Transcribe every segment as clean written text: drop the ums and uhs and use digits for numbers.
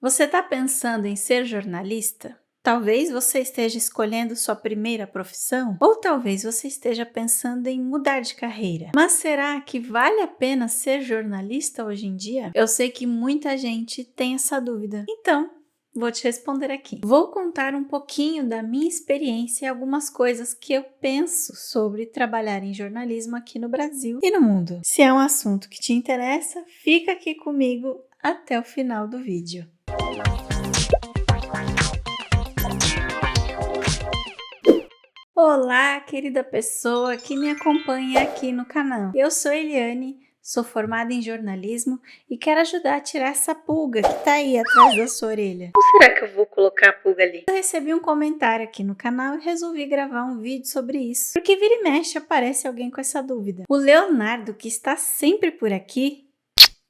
Você está pensando em ser jornalista? Talvez você esteja escolhendo sua primeira profissão, ou talvez você esteja pensando em mudar de carreira. Mas será que vale a pena ser jornalista hoje em dia? Eu sei que muita gente tem essa dúvida. Então, vou te responder aqui. Vou contar um pouquinho da minha experiência e algumas coisas que eu penso sobre trabalhar em jornalismo aqui no Brasil e no mundo. Se é um assunto que te interessa, fica aqui comigo até o final do vídeo. Olá, querida pessoa que me acompanha aqui no canal. Eu sou Eliane, sou formada em jornalismo e quero ajudar a tirar essa pulga que tá aí atrás da sua orelha. Ou será que eu vou colocar a pulga ali? Eu recebi um comentário aqui no canal e resolvi gravar um vídeo sobre isso, porque vira e mexe aparece alguém com essa dúvida. O Leonardo, que está sempre por aqui,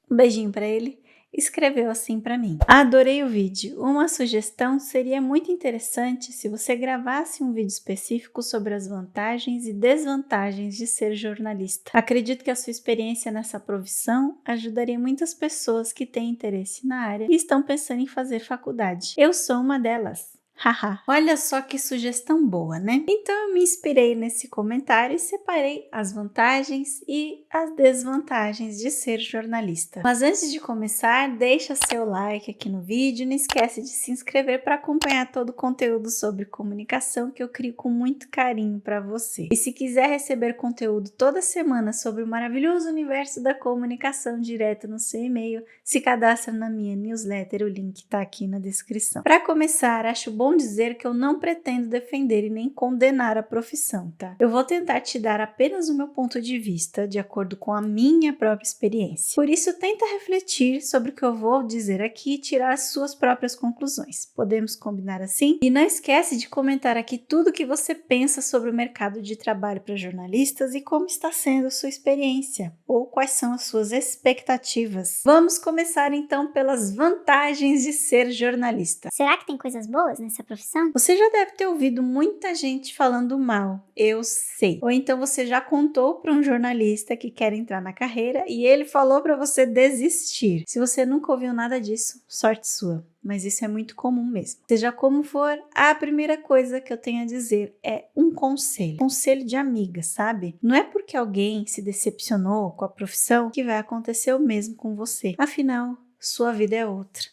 um beijinho para ele, escreveu assim para mim: adorei o vídeo. Uma sugestão seria muito interessante se você gravasse um vídeo específico sobre as vantagens e desvantagens de ser jornalista. Acredito que a sua experiência nessa profissão ajudaria muitas pessoas que têm interesse na área e estão pensando em fazer faculdade. Eu sou uma delas. Haha, olha só que sugestão boa, né? Então eu me inspirei nesse comentário e separei as vantagens e as desvantagens de ser jornalista. Mas antes de começar, deixa seu like aqui no vídeo, não esquece de se inscrever para acompanhar todo o conteúdo sobre comunicação que eu crio com muito carinho para você. E se quiser receber conteúdo toda semana sobre o maravilhoso universo da comunicação direto no seu e-mail, se cadastra na minha newsletter, o link está aqui na descrição. Para começar, acho bom dizer que eu não pretendo defender e nem condenar a profissão, tá? Eu vou tentar te dar apenas o meu ponto de vista, de acordo com a minha própria experiência. Por isso, tenta refletir sobre o que eu vou dizer aqui e tirar as suas próprias conclusões. Podemos combinar assim? E não esquece de comentar aqui tudo o que você pensa sobre o mercado de trabalho para jornalistas e como está sendo a sua experiência, ou quais são as suas expectativas. Vamos começar então pelas vantagens de ser jornalista. Será que tem coisas boas nessa profissão? Você já deve ter ouvido muita gente falando mal, eu sei. Ou então você já contou para um jornalista que quer entrar na carreira e ele falou para você desistir. Se você nunca ouviu nada disso, sorte sua. Mas isso é muito comum mesmo. Seja como for, a primeira coisa que eu tenho a dizer é um conselho. Conselho de amiga, sabe? Não é porque alguém se decepcionou com a profissão que vai acontecer o mesmo com você. Afinal, sua vida é outra.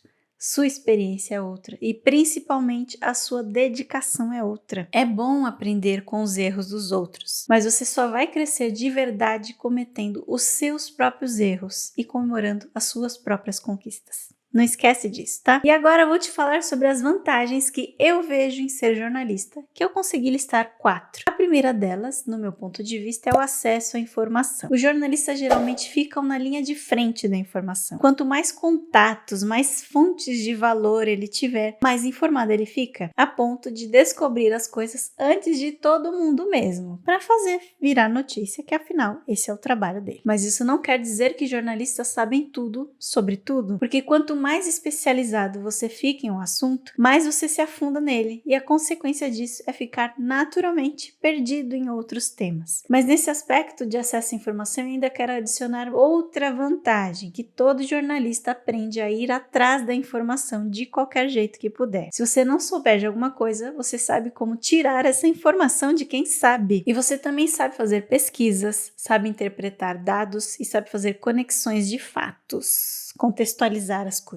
Sua experiência é outra e principalmente a sua dedicação é outra. É bom aprender com os erros dos outros, mas você só vai crescer de verdade cometendo os seus próprios erros e comemorando as suas próprias conquistas. Não esquece disso, tá? E agora eu vou te falar sobre as vantagens que eu vejo em ser jornalista, que eu consegui listar 4. A primeira delas, no meu ponto de vista, é o acesso à informação. Os jornalistas geralmente ficam na linha de frente da informação. Quanto mais contatos, mais fontes de valor ele tiver, mais informado ele fica, a ponto de descobrir as coisas antes de todo mundo mesmo, para fazer virar notícia, que afinal esse é o trabalho dele. Mas isso não quer dizer que jornalistas sabem tudo sobre tudo, porque quanto mais especializado você fica em um assunto, mais você se afunda nele, e a consequência disso é ficar naturalmente perdido em outros temas. Mas nesse aspecto de acesso à informação, eu ainda quero adicionar outra vantagem, que todo jornalista aprende a ir atrás da informação de qualquer jeito que puder. Se você não souber de alguma coisa, você sabe como tirar essa informação de quem sabe. E você também sabe fazer pesquisas, sabe interpretar dados e sabe fazer conexões de fatos, contextualizar as coisas.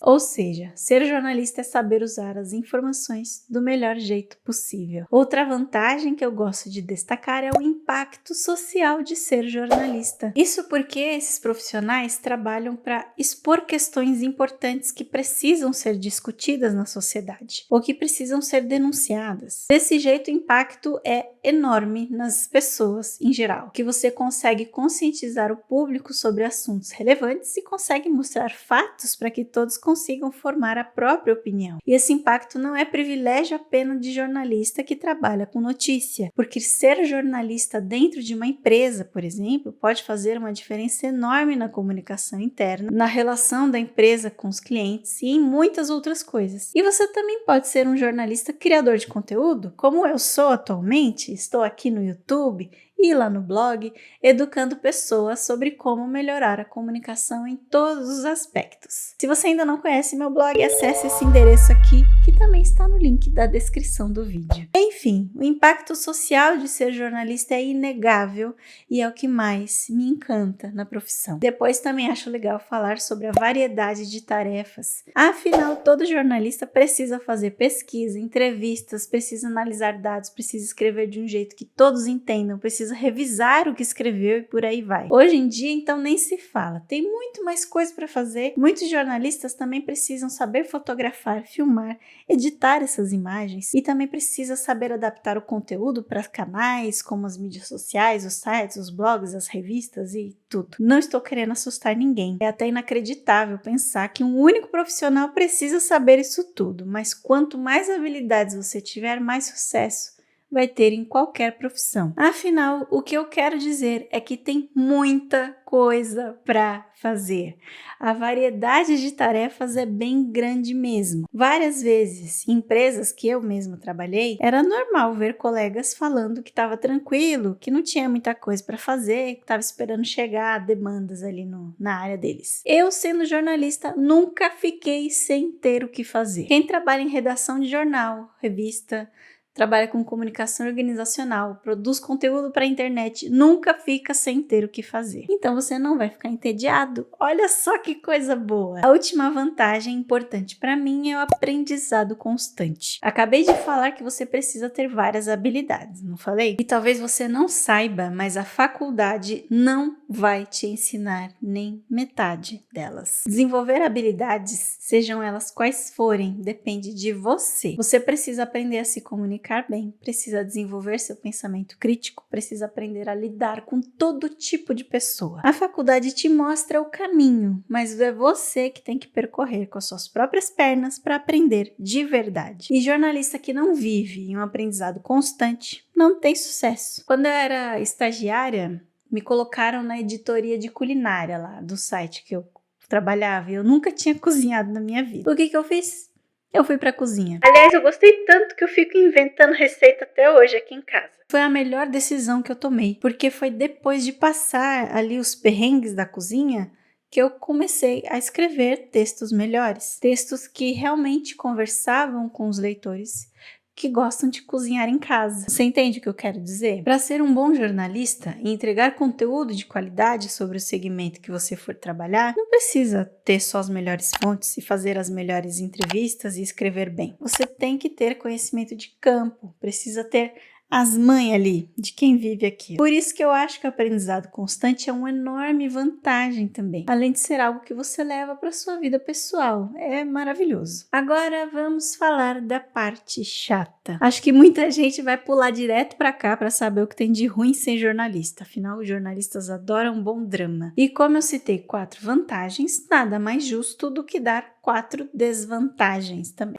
Ou seja, ser jornalista é saber usar as informações do melhor jeito possível. Outra vantagem que eu gosto de destacar é o impacto social de ser jornalista. Isso porque esses profissionais trabalham para expor questões importantes que precisam ser discutidas na sociedade ou que precisam ser denunciadas. Desse jeito, o impacto é enorme nas pessoas em geral, que você consegue conscientizar o público sobre assuntos relevantes e consegue mostrar fatos para que todos consigam formar a própria opinião. E esse impacto não é privilégio apenas de jornalista que trabalha com notícia, porque ser jornalista dentro de uma empresa, por exemplo, pode fazer uma diferença enorme na comunicação interna, na relação da empresa com os clientes e em muitas outras coisas. E você também pode ser um jornalista criador de conteúdo, como eu sou atualmente, estou aqui no YouTube e lá no blog, educando pessoas sobre como melhorar a comunicação em todos os aspectos. Se você ainda não conhece meu blog, acesse esse endereço aqui, que também está no link da descrição do vídeo. Enfim, o impacto social de ser jornalista é inegável e é o que mais me encanta na profissão. Depois também acho legal falar sobre a variedade de tarefas. Afinal, todo jornalista precisa fazer pesquisa, entrevistas, precisa analisar dados, precisa escrever de um jeito que todos entendam, precisa revisar o que escreveu e por aí vai. Hoje em dia, então, nem se fala. Tem muito mais coisa para fazer. Muitos jornalistas também precisam saber fotografar, filmar, editar essas imagens e também precisa saber adaptar o conteúdo para canais como as mídias sociais, os sites, os blogs, as revistas e tudo. Não estou querendo assustar ninguém. É até inacreditável pensar que um único profissional precisa saber isso tudo, mas quanto mais habilidades você tiver, mais sucesso vai ter em qualquer profissão. Afinal, o que eu quero dizer é que tem muita coisa para fazer. A variedade de tarefas é bem grande mesmo. Várias vezes, em empresas que eu mesma trabalhei, era normal ver colegas falando que estava tranquilo, que não tinha muita coisa para fazer, que estava esperando chegar demandas ali na área deles. Eu, sendo jornalista, nunca fiquei sem ter o que fazer. Quem trabalha em redação de jornal, revista, trabalha com comunicação organizacional, produz conteúdo para a internet, nunca fica sem ter o que fazer. Então você não vai ficar entediado. Olha só que coisa boa! A última vantagem importante para mim é o aprendizado constante. Acabei de falar que você precisa ter várias habilidades, não falei? E talvez você não saiba, mas a faculdade não vai te ensinar nem metade delas. Desenvolver habilidades, sejam elas quais forem, depende de você. Você precisa aprender a se comunicar bem, precisa desenvolver seu pensamento crítico, precisa aprender a lidar com todo tipo de pessoa. A faculdade te mostra o caminho, mas é você que tem que percorrer com as suas próprias pernas para aprender de verdade. E jornalista que não vive em um aprendizado constante não tem sucesso. Quando eu era estagiária, me colocaram na editoria de culinária lá do site que eu trabalhava e eu nunca tinha cozinhado na minha vida. O que eu fiz? Eu fui pra cozinha. Aliás, eu gostei tanto que eu fico inventando receita até hoje aqui em casa. Foi a melhor decisão que eu tomei, porque foi depois de passar ali os perrengues da cozinha que eu comecei a escrever textos melhores. Textos que realmente conversavam com os leitores que gostam de cozinhar em casa. Você entende o que eu quero dizer? Para ser um bom jornalista e entregar conteúdo de qualidade sobre o segmento que você for trabalhar, não precisa ter só as melhores fontes e fazer as melhores entrevistas e escrever bem. Você tem que ter conhecimento de campo, precisa ter as mães ali, de quem vive aquilo. Por isso que eu acho que o aprendizado constante é uma enorme vantagem também, além de ser algo que você leva para sua vida pessoal. É maravilhoso. Agora vamos falar da parte chata. Acho que muita gente vai pular direto para cá para saber o que tem de ruim ser jornalista. Afinal, os jornalistas adoram um bom drama. E como eu citei 4 vantagens, nada mais justo do que dar 4 desvantagens também.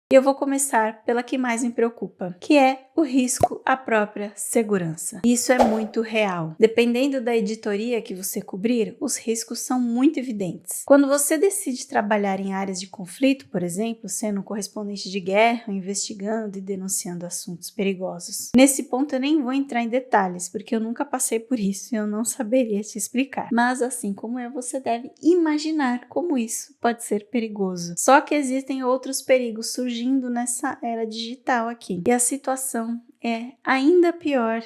E eu vou começar pela que mais me preocupa, que é o risco à própria segurança. Isso é muito real. Dependendo da editoria que você cobrir, os riscos são muito evidentes. Quando você decide trabalhar em áreas de conflito, por exemplo, sendo um correspondente de guerra, investigando e denunciando assuntos perigosos. Nesse ponto eu nem vou entrar em detalhes, porque eu nunca passei por isso e eu não saberia te explicar. Mas assim como eu, você deve imaginar como isso pode ser perigoso. Só que existem outros perigos surgindo nessa era digital aqui. E a situação é ainda pior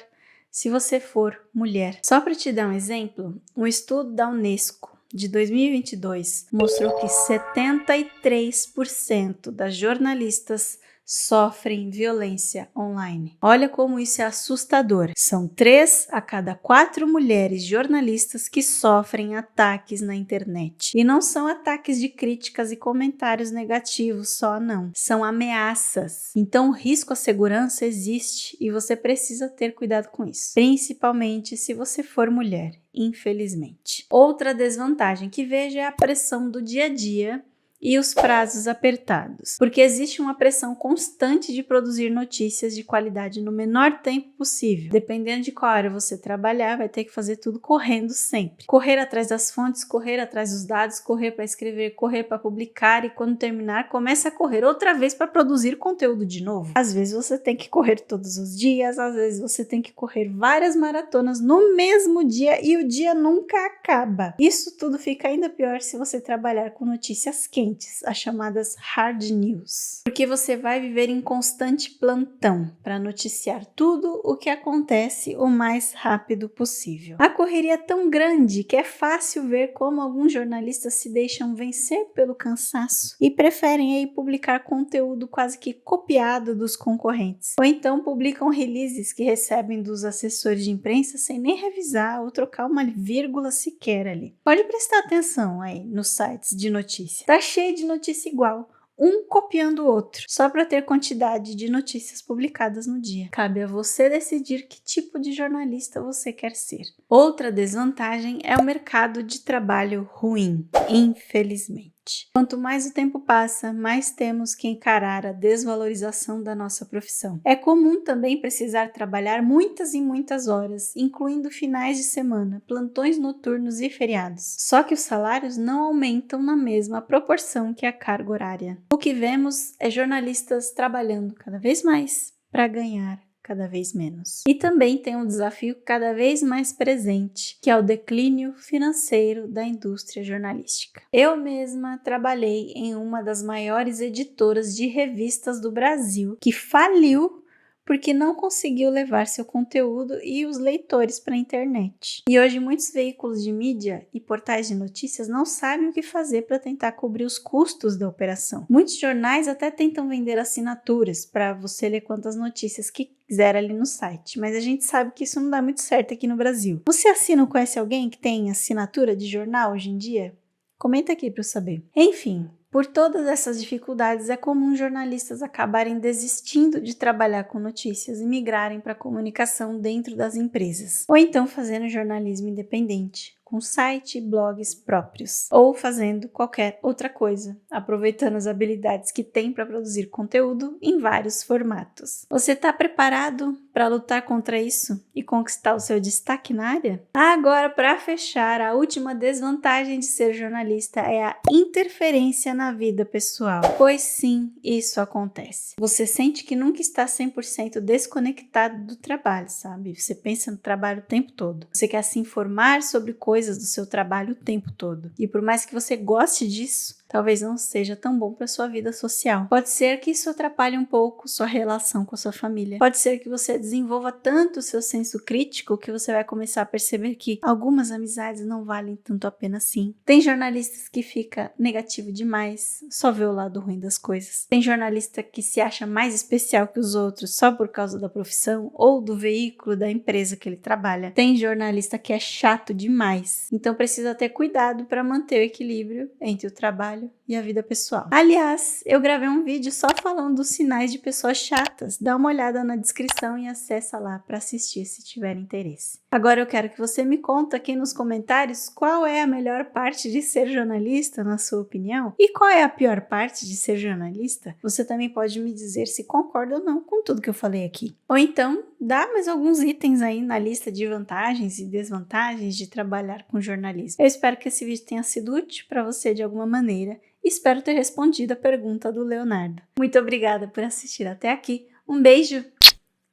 se você for mulher. Só para te dar um exemplo, um estudo da Unesco de 2022 mostrou que 73% das jornalistas sofrem violência online. Olha como isso é assustador. São 3 a cada 4 mulheres jornalistas que sofrem ataques na internet. E não são ataques de críticas e comentários negativos só, não. São ameaças. Então o risco à segurança existe e você precisa ter cuidado com isso. Principalmente se você for mulher, infelizmente. Outra desvantagem que vejo é a pressão do dia a dia e os prazos apertados, porque existe uma pressão constante de produzir notícias de qualidade no menor tempo possível. Dependendo de qual área você trabalhar, vai ter que fazer tudo correndo sempre. Correr atrás das fontes, correr atrás dos dados, correr para escrever, correr para publicar e quando terminar, começa a correr outra vez para produzir conteúdo de novo. Às vezes você tem que correr todos os dias, às vezes você tem que correr várias maratonas no mesmo dia e o dia nunca acaba. Isso tudo fica ainda pior se você trabalhar com notícias quentes, as chamadas hard news, porque você vai viver em constante plantão para noticiar tudo o que acontece o mais rápido possível. A correria é tão grande que é fácil ver como alguns jornalistas se deixam vencer pelo cansaço e preferem aí publicar conteúdo quase que copiado dos concorrentes, ou então publicam releases que recebem dos assessores de imprensa sem nem revisar ou trocar uma vírgula sequer ali. Pode prestar atenção aí nos sites de notícia. Tá cheio de notícia igual, um copiando o outro, só para ter quantidade de notícias publicadas no dia. Cabe a você decidir que tipo de jornalista você quer ser. Outra desvantagem é o mercado de trabalho ruim, infelizmente. Quanto mais o tempo passa, mais temos que encarar a desvalorização da nossa profissão. É comum também precisar trabalhar muitas e muitas horas, incluindo finais de semana, plantões noturnos e feriados. Só que os salários não aumentam na mesma proporção que a carga horária. O que vemos é jornalistas trabalhando cada vez mais para ganhar cada vez menos. E também tem um desafio cada vez mais presente, que é o declínio financeiro da indústria jornalística. Eu mesma trabalhei em uma das maiores editoras de revistas do Brasil, que faliu porque não conseguiu levar seu conteúdo e os leitores para a internet. E hoje muitos veículos de mídia e portais de notícias não sabem o que fazer para tentar cobrir os custos da operação. Muitos jornais até tentam vender assinaturas para você ler quantas notícias que quiser ali no site, mas a gente sabe que isso não dá muito certo aqui no Brasil. Você assina ou conhece alguém que tem assinatura de jornal hoje em dia? Comenta aqui para eu saber. Enfim, por todas essas dificuldades, é comum jornalistas acabarem desistindo de trabalhar com notícias e migrarem para a comunicação dentro das empresas, ou então fazendo jornalismo independente, com site e blogs próprios, ou fazendo qualquer outra coisa, aproveitando as habilidades que tem para produzir conteúdo em vários formatos. Você está preparado para lutar contra isso e conquistar o seu destaque na área? Agora, para fechar, a última desvantagem de ser jornalista é a interferência na vida pessoal. Pois sim, isso acontece. Você sente que nunca está 100% desconectado do trabalho, sabe? Você pensa no trabalho o tempo todo. Você quer se informar sobre coisas do seu trabalho o tempo todo. E por mais que você goste disso, talvez não seja tão bom para sua vida social. Pode ser que isso atrapalhe um pouco sua relação com a sua família. Pode ser que você desenvolva tanto o seu senso crítico que você vai começar a perceber que algumas amizades não valem tanto a pena assim. Tem jornalistas que fica negativo demais, só vê o lado ruim das coisas. Tem jornalista que se acha mais especial que os outros só por causa da profissão ou do veículo da empresa que ele trabalha. Tem jornalista que é chato demais. Então precisa ter cuidado para manter o equilíbrio entre o trabalho e a vida pessoal. Aliás, eu gravei um vídeo só falando dos sinais de pessoas chatas. Dá uma olhada na descrição e acessa lá para assistir se tiver interesse. Agora eu quero que você me conte aqui nos comentários qual é a melhor parte de ser jornalista, na sua opinião, e qual é a pior parte de ser jornalista. Você também pode me dizer se concorda ou não com tudo que eu falei aqui. Ou então, dá mais alguns itens aí na lista de vantagens e desvantagens de trabalhar com jornalismo. Eu espero que esse vídeo tenha sido útil para você de alguma maneira. Espero ter respondido a pergunta do Leonardo. Muito obrigada por assistir até aqui. Um beijo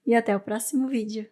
e até o próximo vídeo.